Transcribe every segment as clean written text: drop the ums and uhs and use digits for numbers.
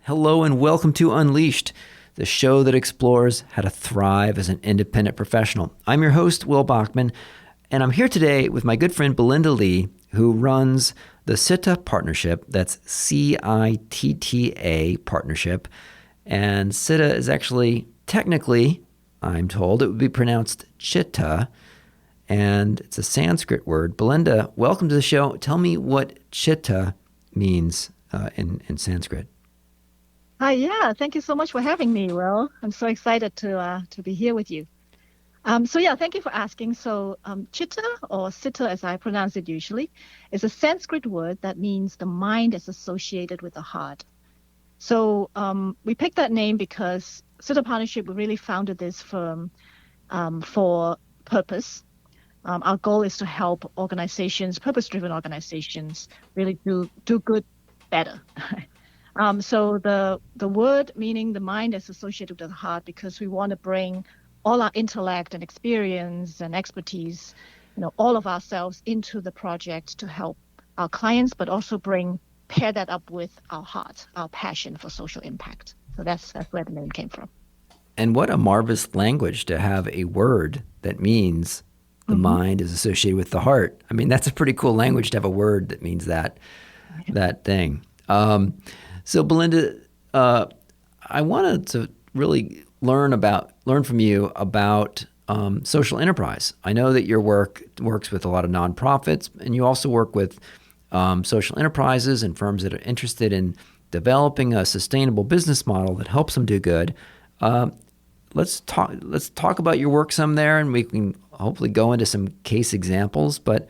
Hello and welcome to Unleashed, the show that explores how to thrive as an independent professional. I'm your host, Will Bachman, and I'm here today with my good friend Belinda Lee, who runs the CITA partnership. That's CITTA partnership. And CITA is actually, technically, I'm told, it would be pronounced chitta, and it's a Sanskrit word. Belinda, welcome to the show. Tell me what chitta means in Sanskrit. Hi, yeah, thank you so much for having me, Will. I'm so excited to be here with you. Thank you for asking. Chitta or Sitta, as I pronounce it usually, is a Sanskrit word that means the mind is associated with the heart. We picked that name because Sitta Partnership, we really founded this firm for purpose. Our goal is to help organizations, purpose-driven organizations, really do good better. The word meaning the mind is associated with the heart because we want to bring all our intellect and experience and expertise, all of ourselves into the project to help our clients, but also pair that up with our heart, our passion for social impact. So that's where the name came from. And what a marvelous language to have a word that means the mind is associated with the heart. I mean, that's a pretty cool language to have a word that means that thing. So Belinda, I wanted to really learn from you about social enterprise. I know that your work works with a lot of nonprofits, and you also work with social enterprises and firms that are interested in developing a sustainable business model that helps them do good. Let's talk about your work some there, and we can hopefully go into some case examples. But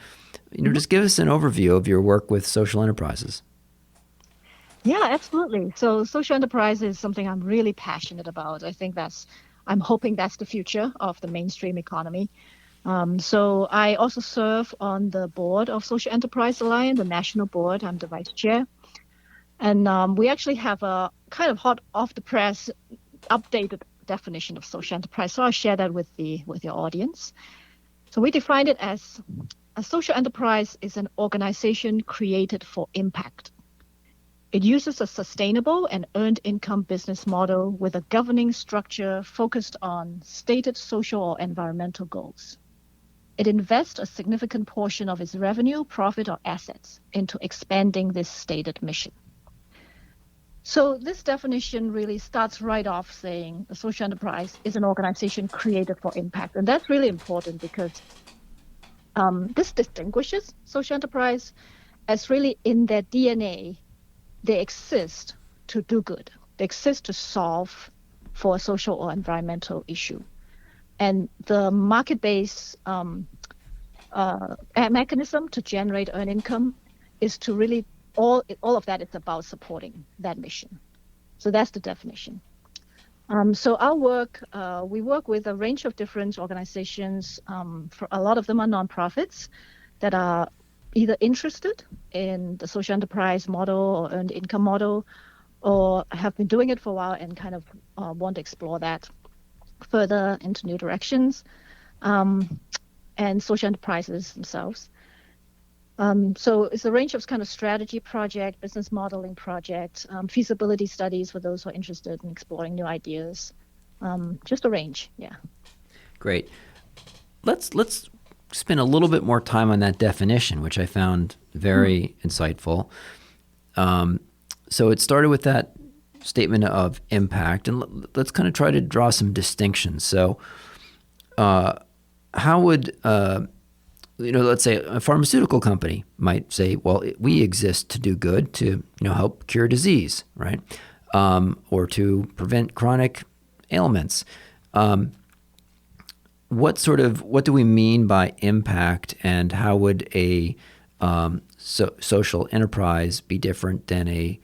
just give us an overview of your work with social enterprises. Yeah, absolutely. So social enterprise is something I'm really passionate about. I'm hoping that's the future of the mainstream economy. I also serve on the board of Social Enterprise Alliance, the national board. I'm the vice chair. And we actually have a kind of hot off the press updated definition of social enterprise. So I'll share that with your audience. So we define it as a social enterprise is an organization created for impact. It uses a sustainable and earned income business model with a governing structure focused on stated social or environmental goals. It invests a significant portion of its revenue, profit, or assets into expanding this stated mission. So this definition really starts right off saying a social enterprise is an organization created for impact. And that's really important because this distinguishes social enterprise as really in their DNA. They exist to do good. They exist to solve for a social or environmental issue. And the market-based mechanism to generate earned income is to really, all of that is about supporting that mission. So that's the definition. So our work, we work with a range of different organizations. For a lot of them are nonprofits that are either interested in the social enterprise model or earned income model, or have been doing it for a while and kind of want to explore that further into new directions, and social enterprises themselves. So it's a range of kind of strategy project, business modeling project, feasibility studies for those who are interested in exploring new ideas. Just a range, yeah. Great. Let's spend a little bit more time on that definition, which I found very insightful. So it started with that statement of impact, and let's kind of try to draw some distinctions. So how would, let's say a pharmaceutical company might say, well, we exist to do good, to, help cure disease, right? Or to prevent chronic ailments. What do we mean by impact, and how would a social enterprise be different than a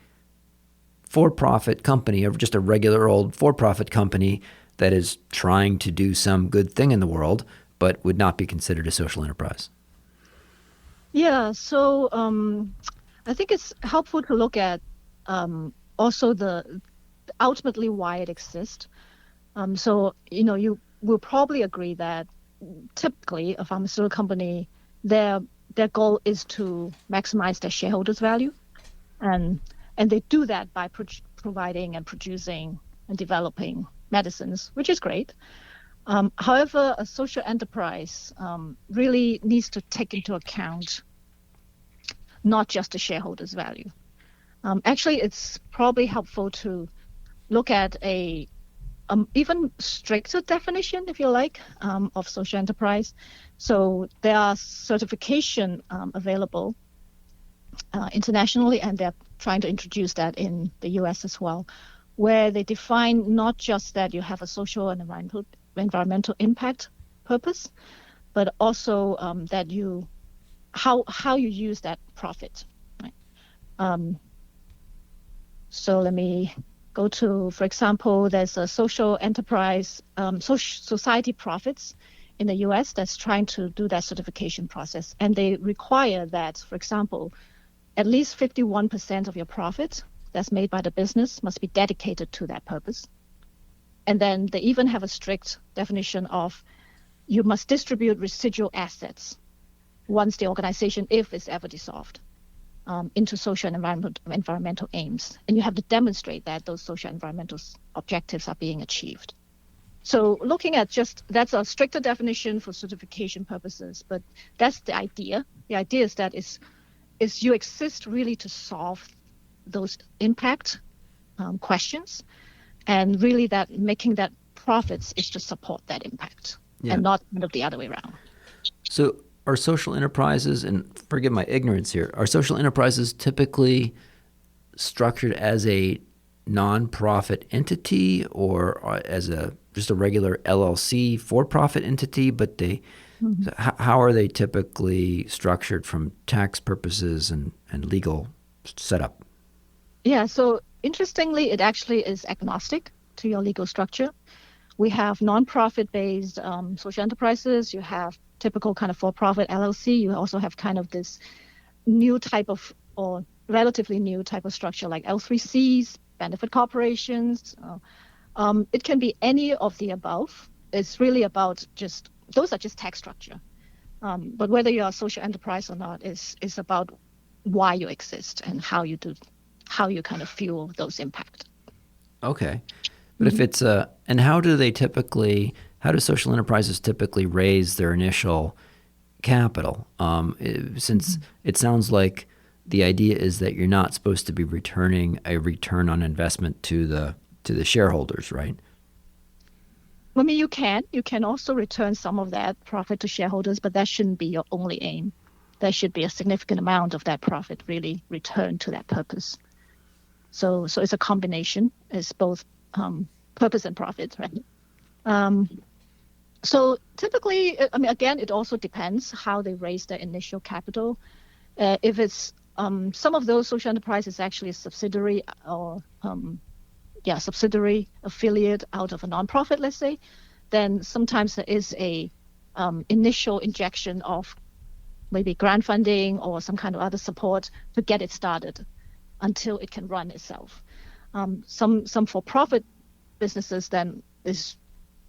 for-profit company, or just a regular old for-profit company that is trying to do some good thing in the world, but would not be considered a social enterprise? Yeah, so I think it's helpful to look at also the ultimately why it exists. You will probably agree that typically a pharmaceutical company, their goal is to maximize their shareholders' value. And And they do that by providing and producing and developing medicines, which is great. However, a social enterprise really needs to take into account not just the shareholders' value. Actually, it's probably helpful to look at a even stricter definition, if you like, of social enterprise. So there are certification available internationally, and they're trying to introduce that in the US as well, where they define not just that you have a social and environmental impact purpose, but also that how you use that profit. Right? So let me go to, for example, there's a social enterprise, society profits in the US that's trying to do that certification process. And they require that, for example, at least 51% of your profit that's made by the business must be dedicated to that purpose. And then they even have a strict definition of you must distribute residual assets once the organization, if it's ever dissolved, into social and environmental aims. And you have to demonstrate that those social and environmental objectives are being achieved. So looking at that's a stricter definition for certification purposes, but that's the idea. The idea is that is you exist really to solve those impact questions, and really that making that profits is to support that impact, and not the other way around. So are social enterprises, and forgive my ignorance here, are social enterprises typically structured as a nonprofit entity or as just a regular LLC for-profit entity, but how are they typically structured from tax purposes and legal setup? Yeah, so interestingly, it actually is agnostic to your legal structure. We have nonprofit-based social enterprises. You have typical kind of for-profit LLC. You also have kind of this new type of, or relatively new type of structure like L3Cs, benefit corporations. It can be any of the above. It's really about those are just tax structure. But whether you're a social enterprise or not is about why you exist and how you kind of fuel those impact. Okay. But if it's and how do social enterprises typically raise their initial capital? Since it sounds like the idea is that you're not supposed to be returning a return on investment to the shareholders, right? I mean, you can also return some of that profit to shareholders, but that shouldn't be your only aim. There should be a significant amount of that profit really returned to that purpose. So it's a combination. It's both purpose and profit, right? So typically, I mean, again, it also depends how they raise their initial capital. If it's some of those social enterprises actually a subsidiary or subsidiary affiliate out of a nonprofit, let's say, then sometimes there is a initial injection of maybe grant funding or some kind of other support to get it started until it can run itself. Some for-profit businesses then is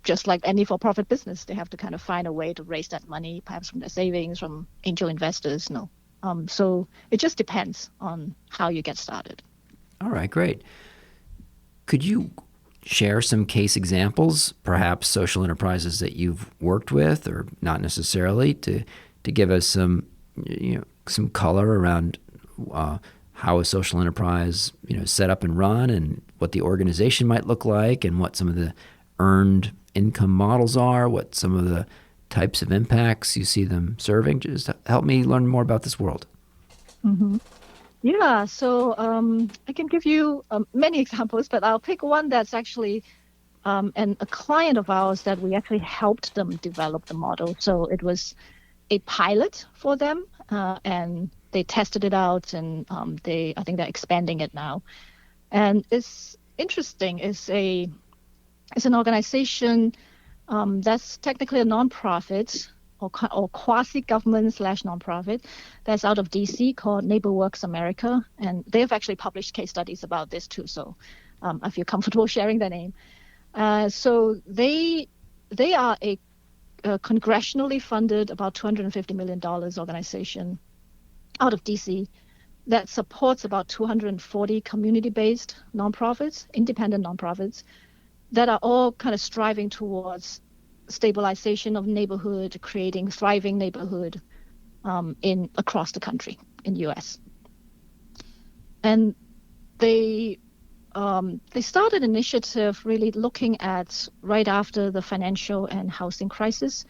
just like any for-profit business. They have to kind of find a way to raise that money, perhaps from their savings, from angel investors. So it just depends on how you get started. All right, great. Could you share some case examples, perhaps social enterprises that you've worked with, or not necessarily, to give us some color around how a social enterprise set up and run, and what the organization might look like, and what some of the earned income models are, what some of the types of impacts you see them serving? Just help me learn more about this world. Mm-hmm. Yeah, so I can give you many examples, but I'll pick one that's actually a client of ours that we actually helped them develop the model. So it was a pilot for them, and they tested it out, and I think they're expanding it now. And it's interesting. It's an organization that's technically a nonprofit or quasi-government / nonprofit that's out of DC called NeighborWorks America. And they've actually published case studies about this too. So I feel comfortable sharing their name. So they are a congressionally funded, about $250 million organization out of DC that supports about 240 community-based nonprofits, independent nonprofits, that are all kind of striving towards stabilization of neighborhood, creating thriving neighborhood in across the country in the U.S. And they started an initiative really looking at right after the financial and housing crisis,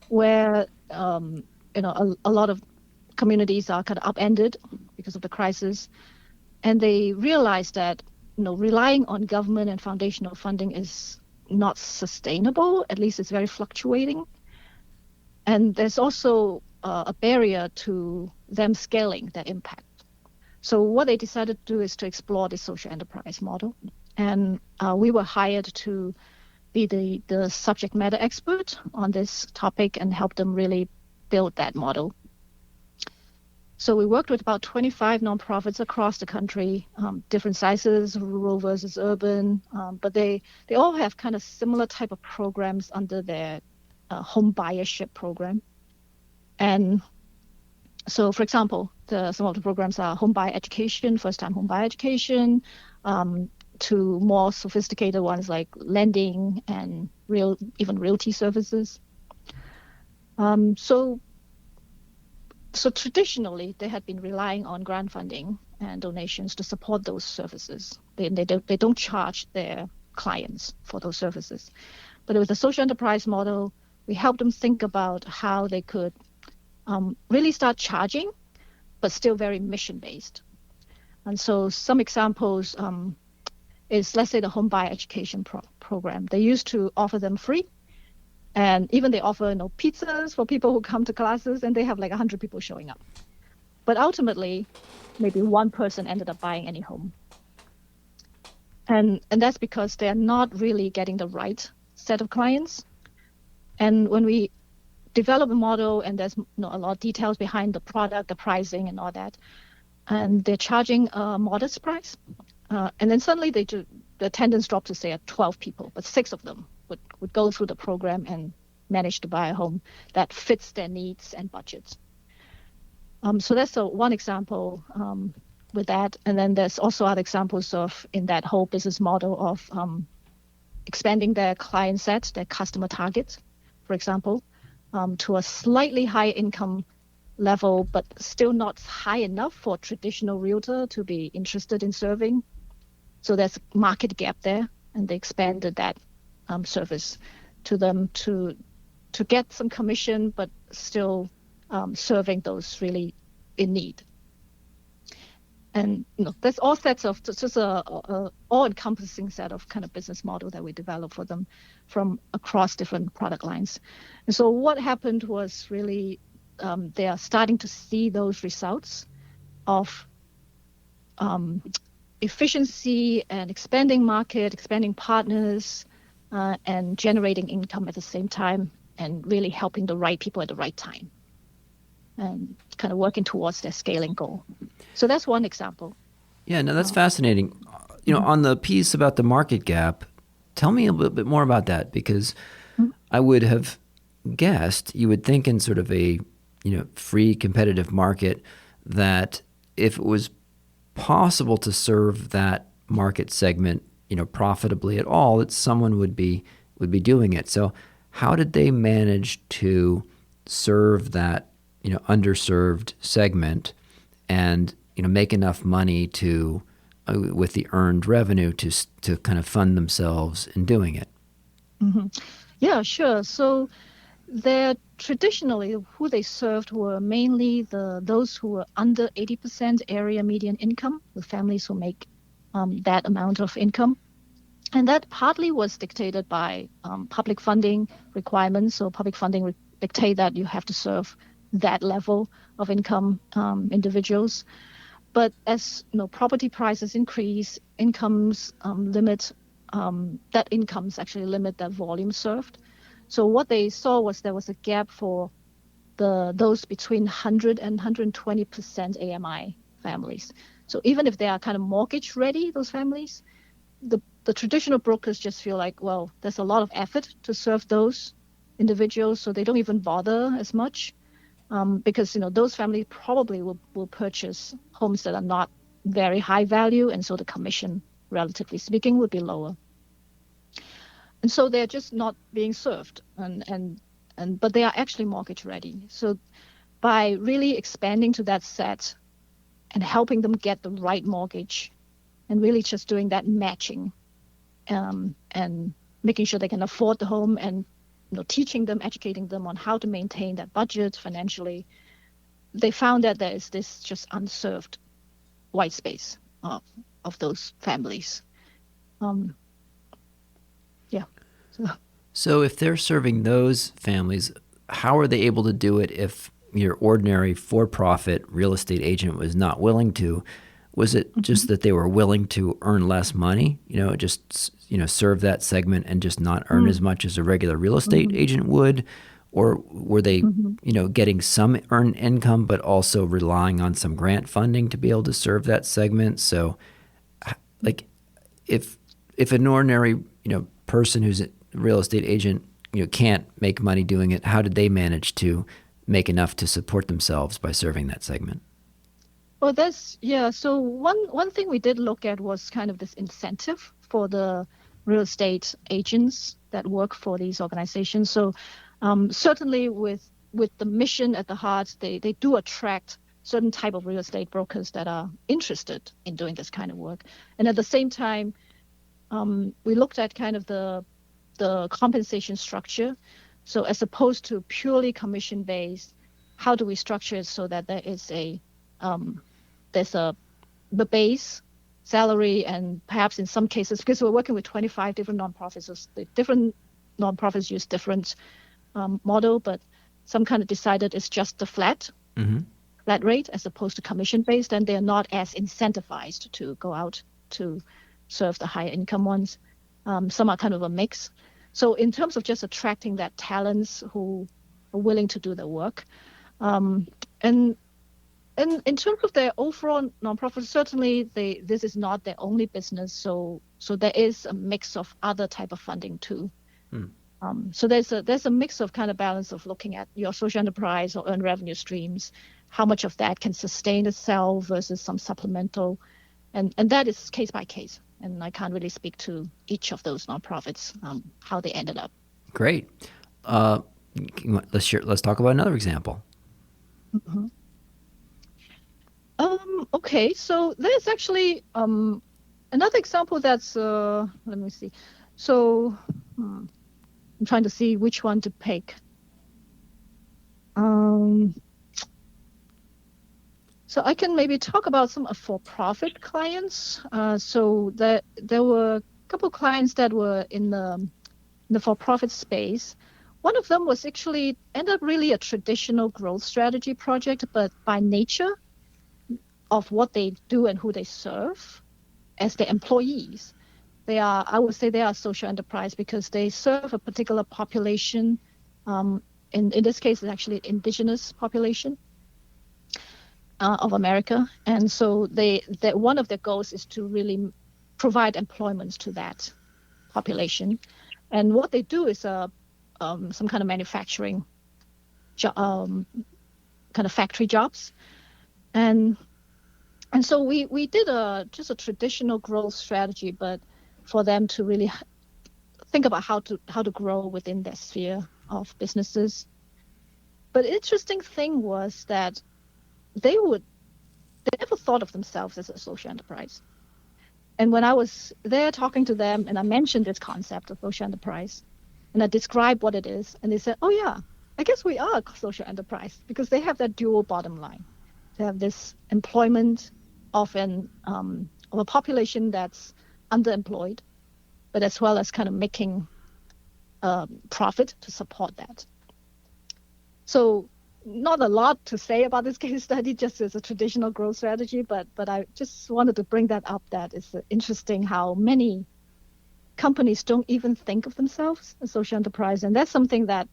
where a lot of communities are kind of upended because of the crisis, and they realized that relying on government and foundational funding is not sustainable. At least it's very fluctuating, and there's also a barrier to them scaling that impact. So what they decided to do is to explore the social enterprise model, and we were hired to be the subject matter expert on this topic and help them really build that model. So we worked with about 25 nonprofits across the country, different sizes, rural versus urban, but they all have kind of similar type of programs under their home buyership program. And so, for example, some of the programs are home buyer education, first-time home buyer education, to more sophisticated ones like lending and even realty services. So traditionally, they had been relying on grant funding and donations to support those services. They don't charge their clients for those services. But with the social enterprise model, we helped them think about how they could really start charging, but still very mission-based. And so some examples is, let's say, the home buyer education program. They used to offer them free. And even they offer pizzas for people who come to classes, and they have like 100 people showing up. But ultimately, maybe one person ended up buying any home. And that's because they're not really getting the right set of clients. And when we develop a model, and there's a lot of details behind the product, the pricing and all that, and they're charging a modest price. And then suddenly the attendance dropped to, say, 12 people, but 6 of them would go through the program and manage to buy a home that fits their needs and budgets. So that's one example with that. And then there's also other examples of in that whole business model of expanding their client set, their customer targets, for example, to a slightly higher income level, but still not high enough for a traditional realtor to be interested in serving. So there's a market gap there, and they expanded that service to them to get some commission, but still serving those really in need. And there's all sets of just a all-encompassing set of kind of business model that we developed for them from across different product lines. And so what happened was really they are starting to see those results of efficiency and expanding market, expanding partners, and generating income at the same time, and really helping the right people at the right time, and kind of working towards their scaling goal. So that's one example. Yeah, no, that's fascinating. On the piece about the market gap, tell me a little bit more about that, because I would have guessed you would think in sort of a free competitive market that if it was possible to serve that market segment profitably at all, that someone would be doing it. So how did they manage to serve that underserved segment and make enough money to with the earned revenue to kind of fund themselves in doing it? Mm-hmm. Yeah, sure. So traditionally who they served were mainly those who were under 80% area median income, the families who make that amount of income. And that partly was dictated by public funding requirements. So public funding dictate that you have to serve that level of income individuals. But as property prices increase, incomes that incomes actually limit that volume served. So what they saw was there was a gap for those between 100 and 120% AMI families. So even if they are kind of mortgage ready, those families, the traditional brokers just feel like, well, there's a lot of effort to serve those individuals, so they don't even bother as much. because those families probably will purchase homes that are not very high value, and so the commission, relatively speaking, would be lower. And so they're just not being served, but they are actually mortgage ready. So by really expanding to that set and helping them get the right mortgage, and really just doing that matching, and making sure they can afford the home, and teaching them, educating them on how to maintain that budget financially, they found that there is this just unserved white space of those families. Yeah. So if they're serving those families, how are they able to do it if your ordinary for-profit real estate agent was not willing to? Was it just that they were willing to earn less money, just serve that segment and just not earn as much as a regular real estate agent would? Or were they, getting some earned income, but also relying on some grant funding to be able to serve that segment? So, like, if an ordinary, person who's a real estate agent, can't make money doing it, how did they manage to make enough to support themselves by serving that segment? Well, so one thing we did look at was kind of this incentive for the real estate agents that work for these organizations. So certainly with the mission at the heart, they do attract certain type of real estate brokers that are interested in doing this kind of work. And at the same time, we looked at kind of the compensation structure. So as opposed to purely commission based, how do we structure it so that there is the base salary, and perhaps in some cases, because we're working with 25 different nonprofits, so the different nonprofits use different model, but some kind of decided it's just the flat rate as opposed to commission based, and they're not as incentivized to go out to serve the higher income ones. Some are kind of a mix. So in terms of just attracting that talents who are willing to do the work, and in terms of their overall nonprofit, certainly this is not their only business. So there is a mix of other type of funding too. So there's a mix of kind of balance of looking at your social enterprise or earned revenue streams, how much of that can sustain itself versus some supplemental, and that is case by case. And I can't really speak to each of those nonprofits, how they ended up. Great. Let's talk about another example. Okay, so there's actually another example that's let me see. So I'm trying to see which one to pick. So I can maybe talk about some for-profit clients. So there were a couple of clients that were in the for-profit space. One of them was actually ended up really a traditional growth strategy project, but by nature of what they do and who they serve as their employees, I would say they are social enterprise because they serve a particular population. In this case, it's actually indigenous population of America, and so one of their goals is to really provide employment to that population. And what they do is some kind of manufacturing, kind of factory jobs, and so we did just a traditional growth strategy, but for them to really think about how to grow within their sphere of businesses. But the interesting thing was that they never thought of themselves as a social enterprise. And when I was there talking to them and I mentioned this concept of social enterprise and I described what it is, and they said, oh yeah, I guess we are a social enterprise, because they have that dual bottom line. They have this employment of a population that's underemployed, but as well as kind of making profit to support that. So not a lot to say about this case study, just as a traditional growth strategy, but I just wanted to bring that up. That it's interesting how many companies don't even think of themselves as social enterprise, and that's something that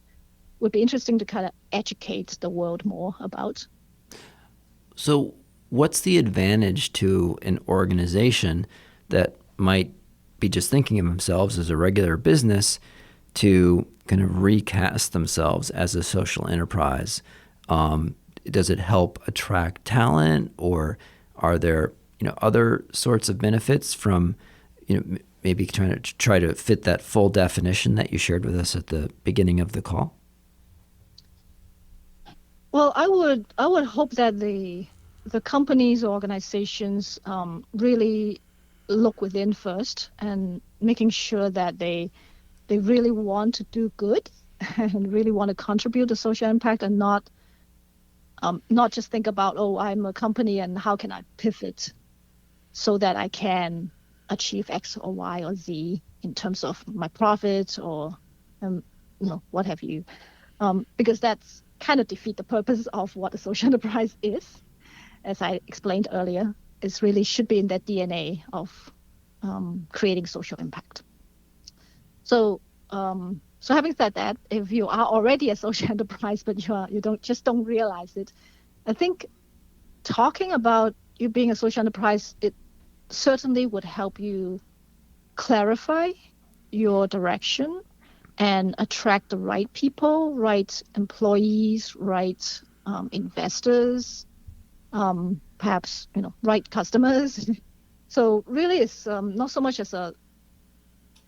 would be interesting to kind of educate the world more about. So what's the advantage to an organization that might be just thinking of themselves as a regular business to kind of recast themselves as a social enterprise? Does it help attract talent, or are there other sorts of benefits from maybe trying to try to fit that full definition that you shared with us at the beginning of the call? Well, I would hope that the companies or organizations really look within first and making sure that they really want to do good and really want to contribute to social impact, and not just think about, oh, I'm a company and how can I pivot so that I can achieve X or Y or Z in terms of my profits or um, what have you, because that's kind of defeat the purpose of what a social enterprise is. As I explained earlier, it really should be in that DNA of creating social impact. So having said that, if you are already a social enterprise but you don't realize it, I think talking about you being a social enterprise, it certainly would help you clarify your direction and attract the right people, right employees, right investors, perhaps right customers. So really, it's not so much as a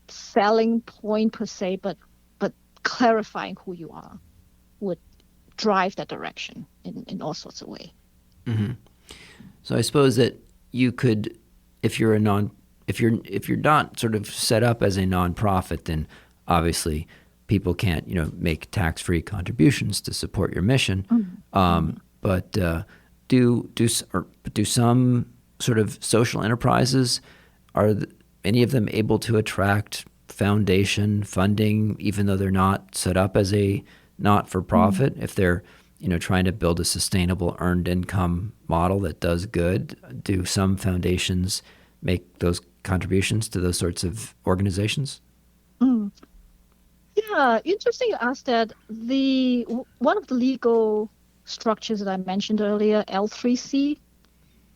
selling point per se, but clarifying who you are would drive that direction in all sorts of ways. Mm-hmm. So I suppose that you could, if you're not sort of set up as a nonprofit, then obviously people can't make tax-free contributions to support your mission. Mm-hmm. But do some sort of social enterprises, are any of them able to attract foundation funding, even though they're not set up as a not-for-profit? If they're trying to build a sustainable earned income model that does good, do some foundations make those contributions to those sorts of organizations? Mm. Yeah, interesting you asked that. One of the legal structures that I mentioned earlier, L3C,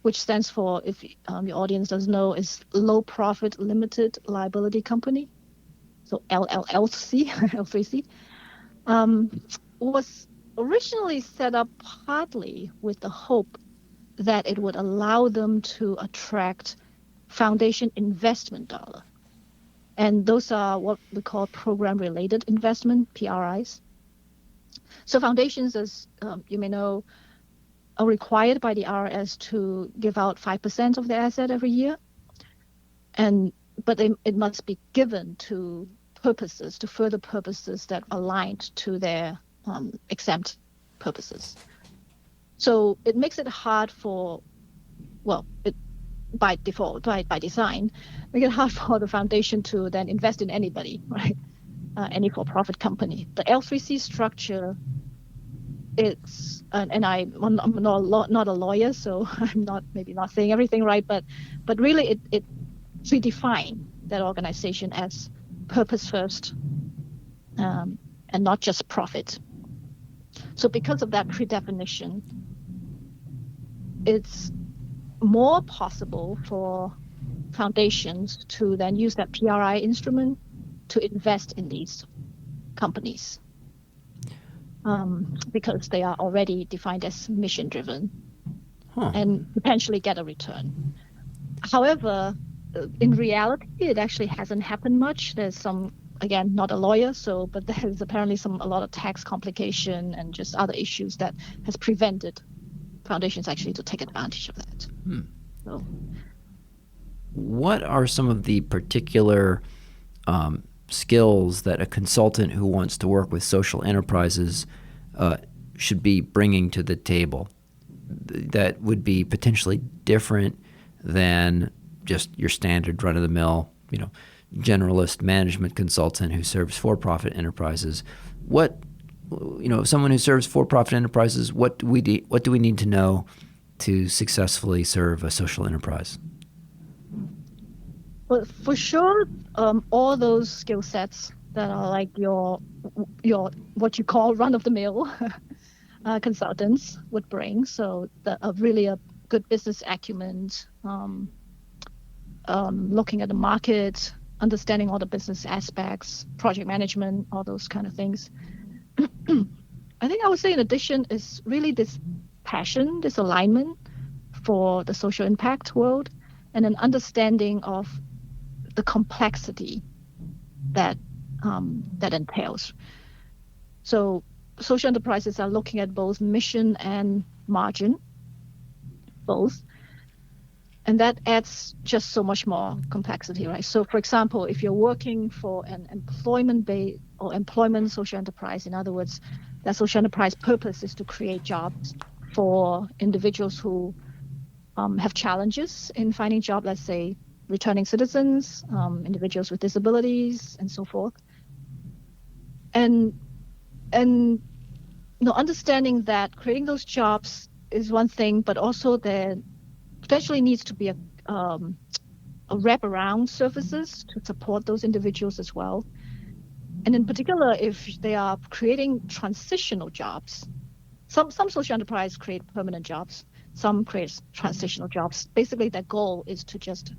which stands for, if your audience doesn't know, is Low Profit Limited Liability Company. So LLC, L3C, was originally set up partly with the hope that it would allow them to attract foundation investment dollar. And those are what we call program-related investment, PRIs. So foundations, as you may know, are required by the IRS to give out 5% of their asset every year. But it must be given to further purposes that are aligned to their exempt purposes. So it makes it hard by default, by design, make it hard for the foundation to then invest in anybody, right? Any for-profit company. The L3C structure, I'm not a lawyer, so I'm maybe not saying everything right, but really it redefine that organization as purpose first, and not just profit. So because of that predefinition, it's more possible for foundations to then use that PRI instrument to invest in these companies, because they are already defined as mission driven and potentially get a return. However, in reality, it actually hasn't happened much. There's some, again, not a lawyer, but there's apparently a lot of tax complication and just other issues that has prevented foundations actually to take advantage of that. So, what are some of the particular skills that a consultant who wants to work with social enterprises should be bringing to the table that would be potentially different than just your standard run-of-the-mill, generalist management consultant who serves for-profit enterprises? Someone who serves for-profit enterprises, what do we need to know to successfully serve a social enterprise? well, for sure, all those skill sets that are like your what you call run-of-the-mill consultants would bring. So really a good business acumen, looking at the market, understanding all the business aspects, project management, all those kind of things. I think I would say in addition is really this passion, this alignment for the social impact world, and an understanding of the complexity that that entails. So social enterprises are looking at both mission and margin, both, and that adds just so much more complexity, right? So, for example, if you're working for an employment-based or employment social enterprise, in other words, that social enterprise purpose is to create jobs for individuals who have challenges in finding jobs, let's say returning citizens, individuals with disabilities, and so forth. And understanding that creating those jobs is one thing, but also there potentially needs to be a wraparound services to support those individuals as well. And in particular, if they are creating transitional jobs, some social enterprise create permanent jobs, some create transitional jobs. Basically, their goal is to just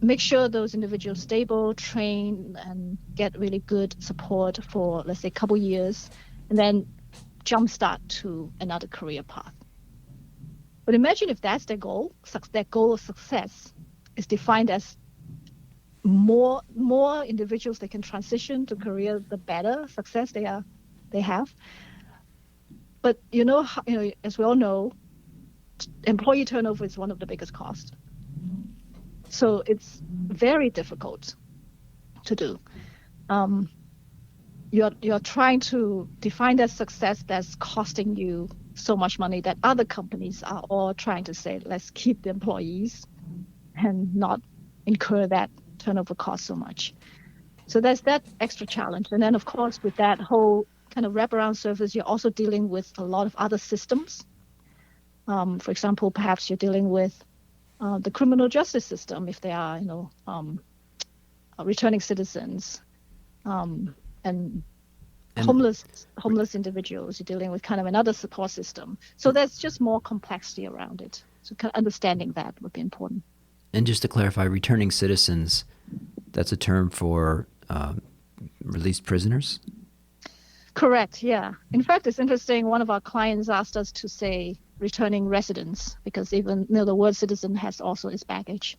make sure those individuals stable, train, and get really good support for, let's say, a couple years, and then jumpstart to another career path. But imagine if that's their goal. Their goal of success is defined as more individuals they can transition to career, the better success they have. But as we all know, employee turnover is one of the biggest costs. So it's very difficult to do. You're trying to define that success that's costing you so much money that other companies are all trying to say, let's keep the employees and not incur that turnover cost so much. So there's that extra challenge. And then, of course, with that whole kind of wraparound service, you're also dealing with a lot of other systems. For example, perhaps you're dealing with the criminal justice system if they are, returning citizens, and homeless individuals. You're dealing with kind of another support system. So there's just more complexity around it. So kind of understanding that would be important. And just to clarify, returning citizens, that's a term for released prisoners? Correct, yeah. In fact, it's interesting. One of our clients asked us to say returning residents because even the word citizen has also its baggage.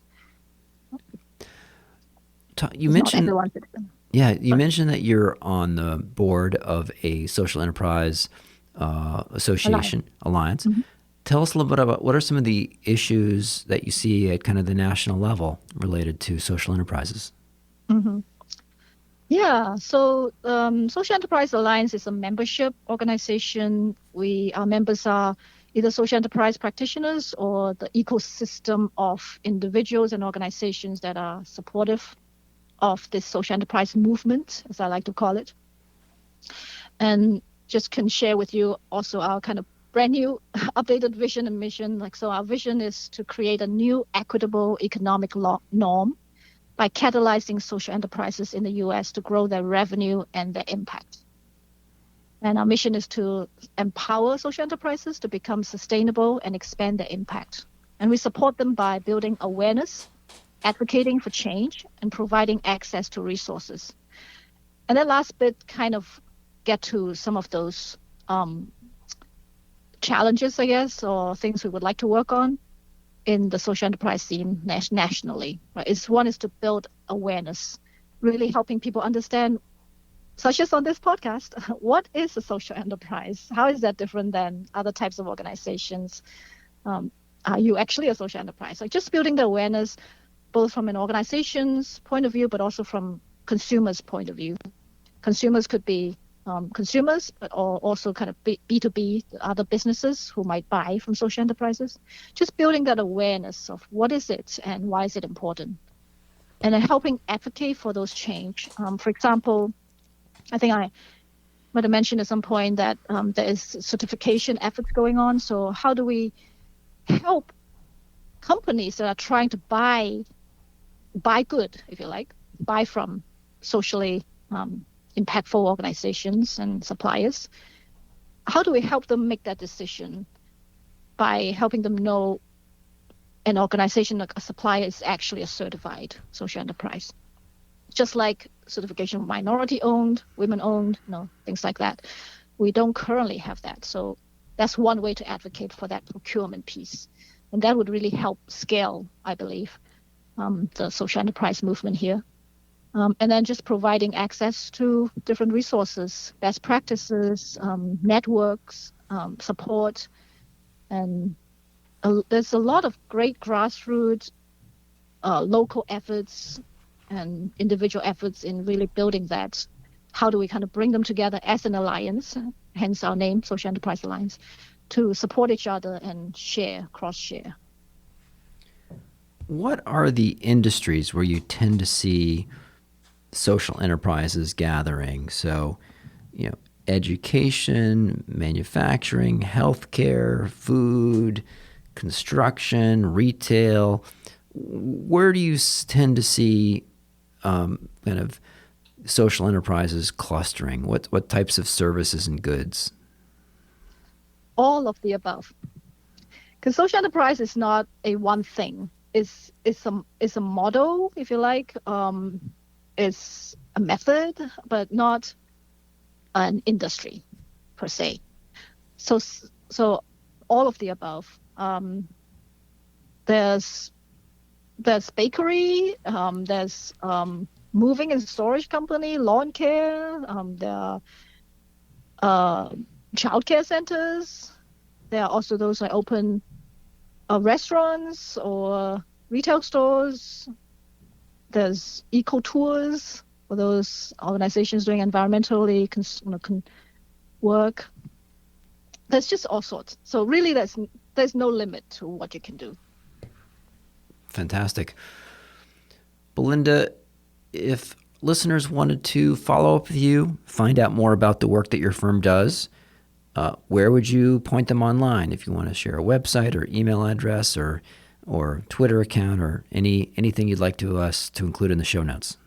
You mentioned, mentioned that you're on the board of a social enterprise association alliance. Mm-hmm. Tell us a little bit about what are some of the issues that you see at kind of the national level related to social enterprises. Mm-hmm. Yeah, so Social Enterprise Alliance is a membership organization. Our members are either social enterprise practitioners or the ecosystem of individuals and organizations that are supportive of this social enterprise movement, as I like to call it. And just can share with you also our kind of brand new updated vision and mission. So our vision is to create a new equitable economic norm by catalyzing social enterprises in the US to grow their revenue and their impact. And our mission is to empower social enterprises to become sustainable and expand their impact. And we support them by building awareness, advocating for change, and providing access to resources. And that last bit kind of get to some of those challenges, I guess, or things we would like to work on in the social enterprise scene nationally. Right? One is to build awareness, really helping people understand, such as on this podcast, what is a social enterprise? How is that different than other types of organizations? Are you actually a social enterprise? Like just building the awareness, both from an organization's point of view, but also from consumers' point of view. Consumers could be consumers, but also kind of B2B, other businesses who might buy from social enterprises. Just building that awareness of what is it and why is it important. And then helping advocate for those change. For example, I think I might have mentioned at some point that there is certification efforts going on. So how do we help companies that are trying to buy good, if you like, buy from socially impactful organizations and suppliers? How do we help them make that decision by helping them know an organization, like a supplier, is actually a certified social enterprise? Just like certification of minority-owned, women-owned, things like that. We don't currently have that. So that's one way to advocate for that procurement piece. And that would really help scale, I believe, the social enterprise movement here. And then just providing access to different resources, best practices, networks, support. And there's a lot of great grassroots local efforts and individual efforts in really building that. How do we kind of bring them together as an alliance, hence our name, Social Enterprise Alliance, to support each other and share, cross-share. What are the industries where you tend to see social enterprises gathering? So, education, manufacturing, healthcare, food, construction, retail. Where do you tend to see kind of social enterprises clustering? What types of services and goods? All of the above. Because social enterprise is not a one thing. It's a model, if you like. It's a method, but not an industry per se. So all of the above. There's bakery. There's moving and storage company, lawn care. There are childcare centers. There are also those that open restaurants or retail stores. There's eco tours for those organizations doing environmentally work. There's just all sorts. So really, there's no limit to what you can do. Fantastic. Belinda, if listeners wanted to follow up with you, find out more about the work that your firm does, where would you point them online? If you want to share a website or email address or Twitter account or anything you'd like to include in the show notes.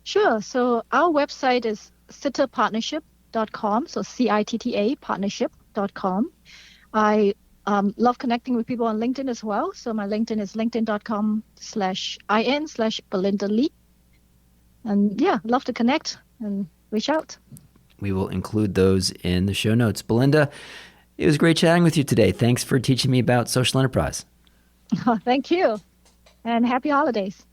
Sure. So our website is sittapartnership.com. So CITTA partnership.com. I love connecting with people on LinkedIn as well. So my LinkedIn is linkedin.com/in/Belinda Lee. And yeah, love to connect and reach out. We will include those in the show notes. Belinda, it was great chatting with you today. Thanks for teaching me about social enterprise. Thank you. And happy holidays.